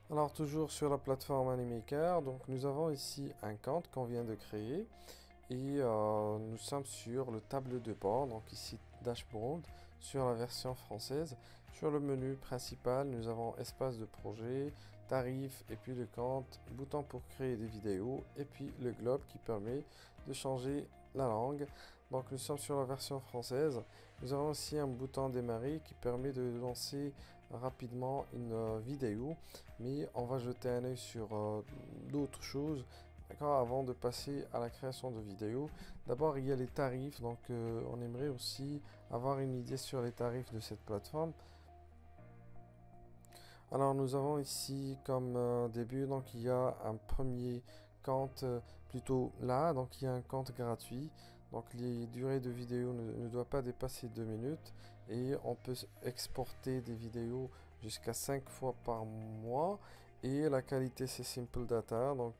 Alors toujours sur la plateforme Animaker, donc nous avons ici un compte qu'on vient de créer et nous sommes sur le tableau de bord, donc ici Dashboard, sur la version française. Sur le menu principal, nous avons espace de projet, tarif et puis le compte, bouton pour créer des vidéos et puis le globe qui permet de changer la langue. Donc nous sommes sur la version française. Nous avons aussi un bouton démarrer qui permet de lancer rapidement une vidéo, mais on va jeter un œil sur d'autres choses. D'accord, avant de passer à la création de vidéos, d'abord il y a les tarifs, donc on aimerait aussi avoir une idée sur les tarifs de cette plateforme. Alors nous avons ici comme début, donc il y a un premier compte plutôt là, donc il y a un compte gratuit. Donc les durées de vidéo ne doivent pas dépasser 2 minutes et on peut exporter des vidéos jusqu'à 5 fois par mois. Et la qualité c'est Simple Data, donc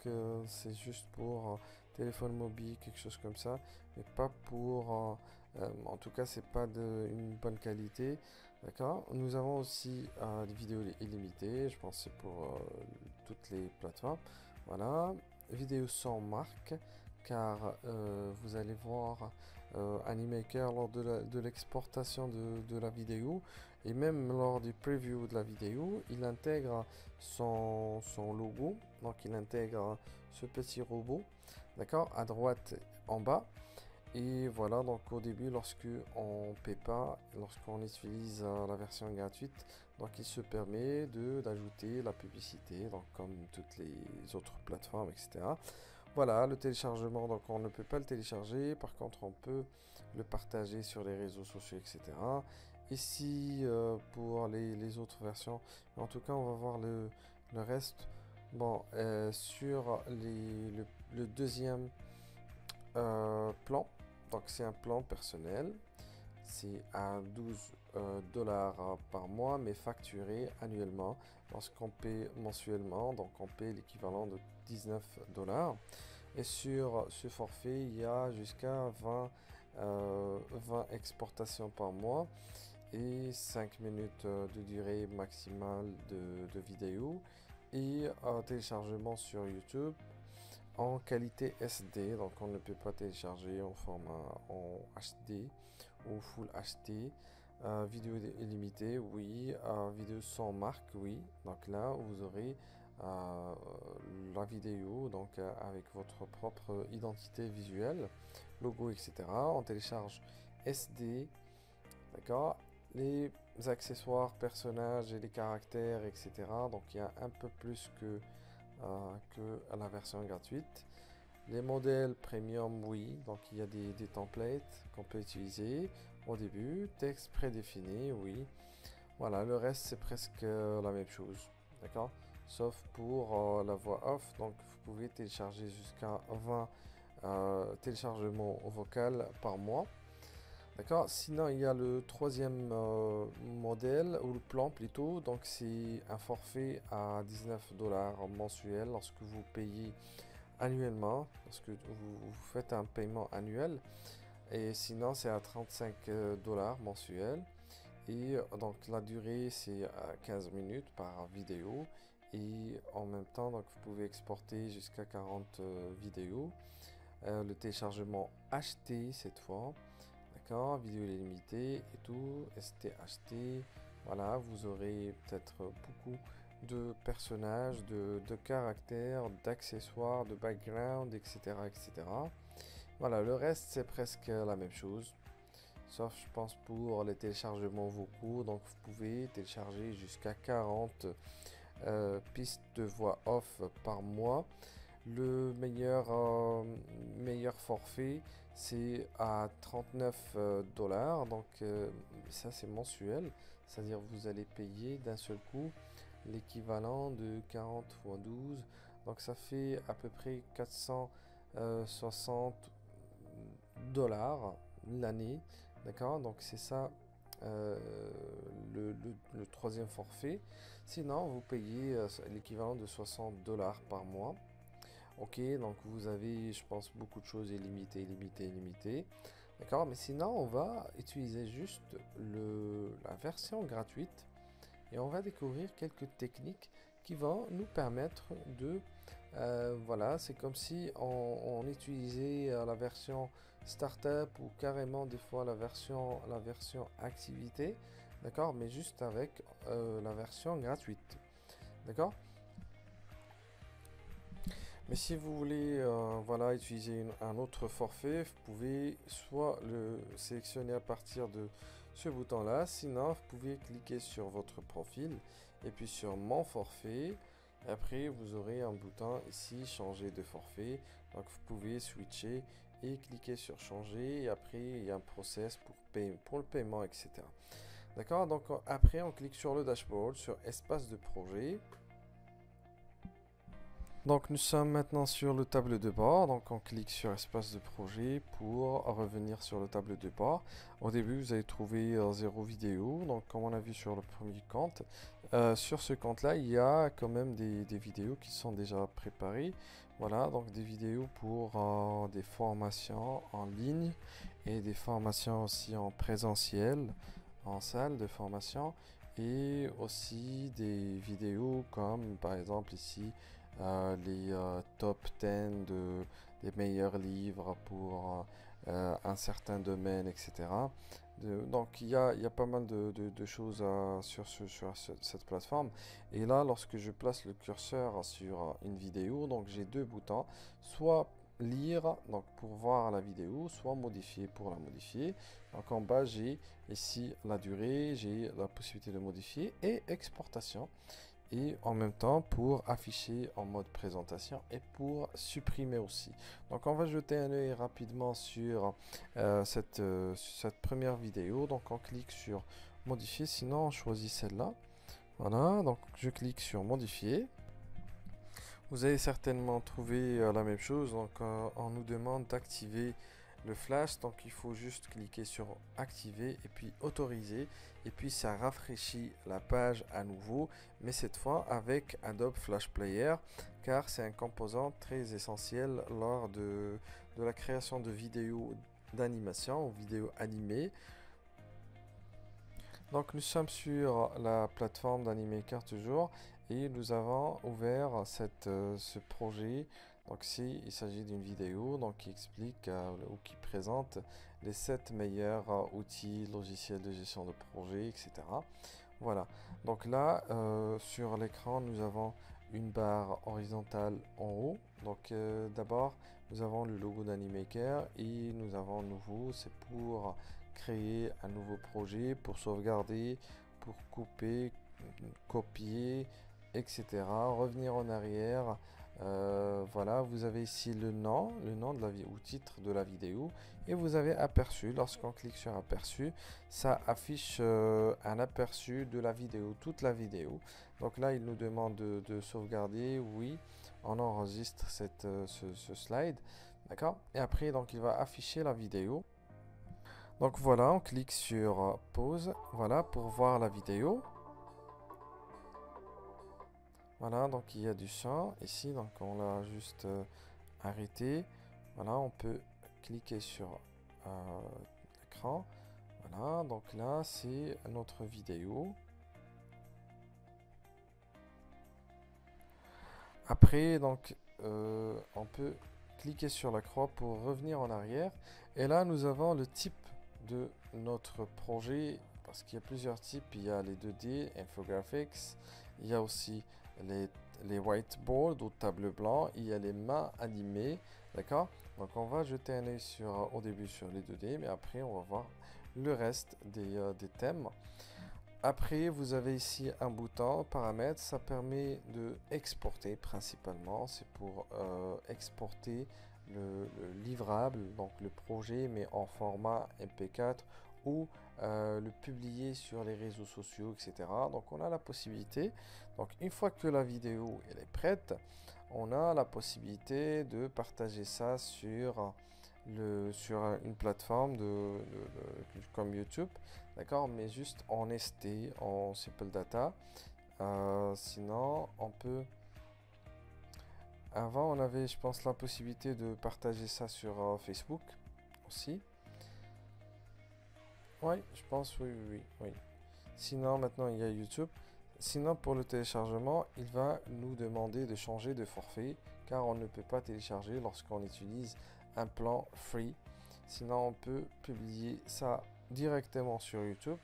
c'est juste pour téléphone mobile, quelque chose comme ça, mais pas pour... en tout cas c'est pas une bonne qualité. D'accord. Nous avons aussi des vidéos illimitées. Je pense que c'est pour toutes les plateformes. Voilà. Vidéos sans marque. Car vous allez voir Animaker lors de l'exportation de la vidéo et même lors du preview de la vidéo, il intègre son logo. Donc il intègre ce petit robot, d'accord, à droite en bas. Et voilà, donc au début, lorsque on paie pas, lorsqu'on utilise la version gratuite, donc il se permet d'ajouter la publicité, donc comme toutes les autres plateformes, etc. Voilà, le téléchargement, donc on ne peut pas le télécharger, par contre on peut le partager sur les réseaux sociaux, etc. Ici, pour les autres versions, en tout cas, on va voir le reste. Bon, sur le deuxième plan. Donc c'est un plan personnel. C'est à 12 dollars par mois, mais facturé annuellement. Lorsqu'on paie mensuellement, donc on paie l'équivalent de 19 dollars. Et sur ce forfait, il y a jusqu'à 20 exportations par mois et 5 minutes de durée maximale de vidéo et téléchargement sur YouTube en qualité SD, donc on ne peut pas télécharger en format en HD ou Full HD. Vidéo illimitée, oui. Vidéo sans marque, oui. Donc là, vous aurez euh, la vidéo donc avec votre propre identité visuelle, logo, etc. On télécharge SD, d'accord. Les accessoires, personnages et les caractères, etc. Donc il y a un peu plus que la version gratuite. Les modèles premium, oui, donc il y a des templates qu'on peut utiliser au début, texte prédéfini, oui. Voilà, le reste c'est presque la même chose, d'accord? Sauf pour la voix off, donc vous pouvez télécharger jusqu'à 20 téléchargements vocal par mois. D'accord. Sinon, il y a le troisième modèle, ou le plan plutôt. Donc, c'est un forfait à 19 dollars mensuel lorsque vous payez annuellement, lorsque vous faites un paiement annuel. Et sinon, c'est à 35 dollars mensuel. Et donc, la durée, c'est à 15 minutes par vidéo. Et en même temps, donc, vous pouvez exporter jusqu'à 40 vidéos. Le téléchargement acheté cette fois. D'accord, vidéo illimitée et tout, STHT. Voilà, vous aurez peut-être beaucoup de personnages, de caractères, d'accessoires, de background, etc., etc. Voilà, le reste c'est presque la même chose. Sauf, je pense, pour les téléchargements vocaux. Donc, vous pouvez télécharger jusqu'à 40 pistes de voix off par mois. Le meilleur forfait, c'est à 39 dollars. Donc, ça, c'est mensuel. C'est-à-dire, vous allez payer d'un seul coup l'équivalent de 40 fois 12. Donc, ça fait à peu près 460 dollars l'année. D'accord? Donc, c'est ça le troisième forfait. Sinon, vous payez l'équivalent de 60 dollars par mois. Ok, donc vous avez, je pense, beaucoup de choses illimitées, illimitées, illimitées. D'accord, mais sinon, on va utiliser juste la version gratuite et on va découvrir quelques techniques qui va nous permettre de voilà, c'est comme si on utilisait la version startup ou carrément des fois la version activité, d'accord, mais juste avec la version gratuite, d'accord. Mais si vous voulez voilà, utiliser un autre forfait, vous pouvez soit le sélectionner à partir de ce bouton là, sinon vous pouvez cliquer sur votre profil et puis sur mon forfait. Après vous aurez un bouton ici changer de forfait, donc vous pouvez switcher et cliquer sur changer et après il y a un process pour le paiement, etc. D'accord, donc après on clique sur le dashboard, sur espace de projet. Donc nous sommes maintenant sur le tableau de bord, donc on clique sur espace de projet pour revenir sur le tableau de bord. Au début vous allez trouver 0 vidéo, donc comme on a vu sur le premier compte. Sur ce compte là il y a quand même des vidéos qui sont déjà préparées. Voilà, donc des vidéos pour des formations en ligne et des formations aussi en présentiel, en salle de formation. Et aussi des vidéos comme par exemple ici les top 10 des meilleurs livres pour un certain domaine, etc. Donc il y a pas mal de choses sur cette plateforme. Et là, lorsque je place le curseur sur une vidéo, donc j'ai deux boutons, soit lire donc pour voir la vidéo, soit modifier pour la modifier. Donc en bas j'ai ici la durée, j'ai la possibilité de modifier et exportation, et en même temps pour afficher en mode présentation et pour supprimer aussi. Donc on va jeter un œil rapidement sur cette première vidéo. Donc on clique sur modifier, sinon on choisit celle-là. Voilà, donc je clique sur modifier. Vous allez certainement trouver la même chose. Donc on nous demande d'activer le flash, donc il faut juste cliquer sur activer et puis autoriser, et puis ça rafraîchit la page à nouveau, mais cette fois avec Adobe Flash Player, car c'est un composant très essentiel lors de la création de vidéos d'animation ou vidéos animées. Donc nous sommes sur la plateforme d'Animaker toujours, et nous avons ouvert ce projet. Donc ici il s'agit d'une vidéo donc, qui explique ou qui présente les 7 meilleurs outils logiciels de gestion de projet, etc. Voilà, donc là sur l'écran nous avons une barre horizontale en haut. Donc d'abord nous avons le logo d'Animaker et nous avons nouveau, c'est pour créer un nouveau projet, pour sauvegarder, pour couper, copier, etc. Revenir en arrière. Voilà, vous avez ici le nom de la ou titre de la vidéo, et vous avez aperçu. Lorsqu'on clique sur aperçu, ça affiche un aperçu de la vidéo, toute la vidéo. Donc là il nous demande de sauvegarder. Oui, on enregistre ce slide, d'accord, et après donc il va afficher la vidéo. Donc voilà, on clique sur pause, voilà, pour voir la vidéo. Voilà, donc il y a du son ici, donc on l'a juste arrêté. Voilà, on peut cliquer sur l'écran. Voilà, donc là c'est notre vidéo. Après, donc on peut cliquer sur la croix pour revenir en arrière. Et là nous avons le type de notre projet, parce qu'il y a plusieurs types. Il y a les 2D, infographics, il y a aussi les whiteboards ou tables blancs, il y a les mains animées, d'accord. Donc on va jeter un œil au début sur les 2D, mais après on va voir le reste des thèmes. Après vous avez ici un bouton paramètres, ça permet de exporter principalement, c'est pour exporter le livrable, donc le projet, mais en format MP4, ou le publier sur les réseaux sociaux, etc. Donc on a la possibilité, donc une fois que la vidéo elle est prête, on a la possibilité de partager ça sur une plateforme comme YouTube, d'accord, mais juste en ST, en Simple Data. Sinon on peut, avant on avait je pense la possibilité de partager ça sur Facebook aussi. Oui, je pense, oui. Sinon, maintenant, il y a YouTube. Sinon, pour le téléchargement, il va nous demander de changer de forfait car on ne peut pas télécharger lorsqu'on utilise un plan free. Sinon, on peut publier ça directement sur YouTube.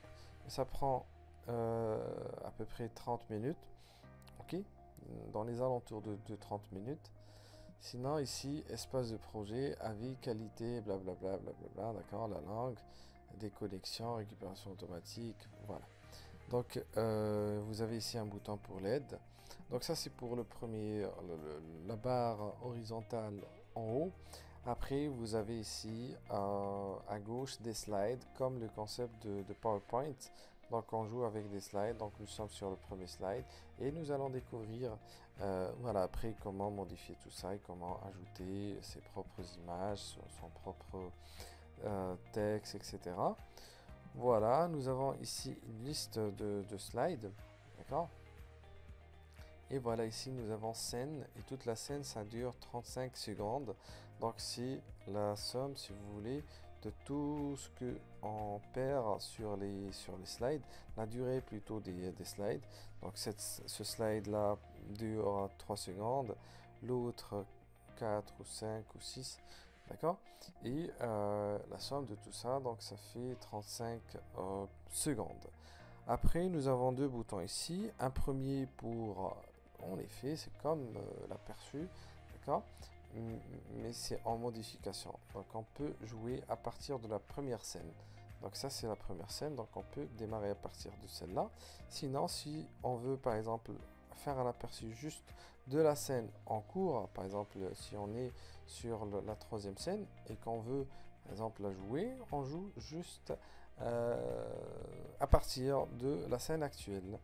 Ça prend à peu près 30 minutes, ok, dans les alentours de 30 minutes. Sinon, ici, espace de projet, avis, qualité, blablabla, blablabla, d'accord, la langue, des connexions, récupération automatique, voilà. Donc, vous avez ici un bouton pour l'aide. Donc ça, c'est pour le premier, la barre horizontale en haut. Après, vous avez ici à gauche des slides, comme le concept de PowerPoint. Donc, on joue avec des slides. Donc, nous sommes sur le premier slide et nous allons découvrir, voilà, après comment modifier tout ça et comment ajouter ses propres images, son propre texte, etc. Voilà, nous avons ici une liste de slides, d'accord? Et voilà, ici nous avons scène, et toute la scène ça dure 35 secondes. Donc c'est la somme, si vous voulez, de tout ce que on perd sur les slides, la durée plutôt des slides. Donc ce slide là dure 3 secondes, l'autre 4 ou 5 ou 6. D'accord? Et la somme de tout ça, donc ça fait 35 secondes. Après, nous avons deux boutons ici. Un premier pour, en effet, c'est comme l'aperçu, d'accord? Mais c'est en modification. Donc on peut jouer à partir de la première scène. Donc ça, c'est la première scène. Donc on peut démarrer à partir de celle-là. Sinon, si on veut, par exemple, faire un aperçu juste de la scène en cours, par exemple, si on est sur la troisième scène et qu'on veut, par exemple, la jouer, on joue juste à partir de la scène actuelle.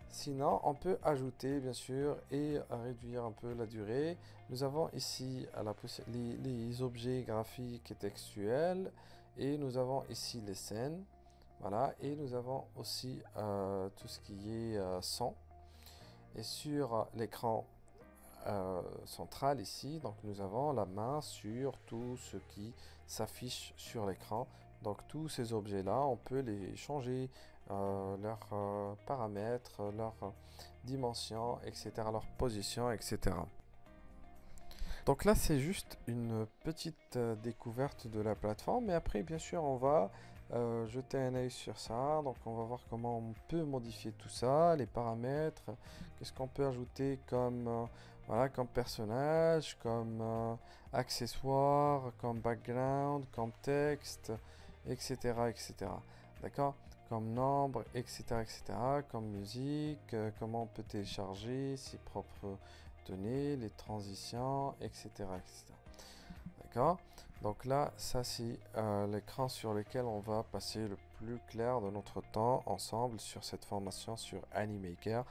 Sinon, on peut ajouter, bien sûr, et réduire un peu la durée. Nous avons ici les objets graphiques et textuels, et nous avons ici les scènes. Voilà, et nous avons aussi tout ce qui est son. Et sur l'écran central ici, donc nous avons la main sur tout ce qui s'affiche sur l'écran. Donc tous ces objets là, on peut les changer, leurs paramètres, leurs dimensions, etc., leur position, etc. Donc là, c'est juste une petite découverte de la plateforme. Mais après, bien sûr, on va jeter un œil sur ça. Donc on va voir comment on peut modifier tout ça, les paramètres, qu'est-ce qu'on peut ajouter comme, voilà, comme personnage, comme accessoire, comme background, comme texte, etc. etc. D'accord? Comme nombre, etc., etc., comme musique, comment on peut télécharger ses propres données, les transitions, etc., etc. D'accord? Donc là, ça c'est l'écran sur lequel on va passer le plus clair de notre temps ensemble sur cette formation sur Animaker.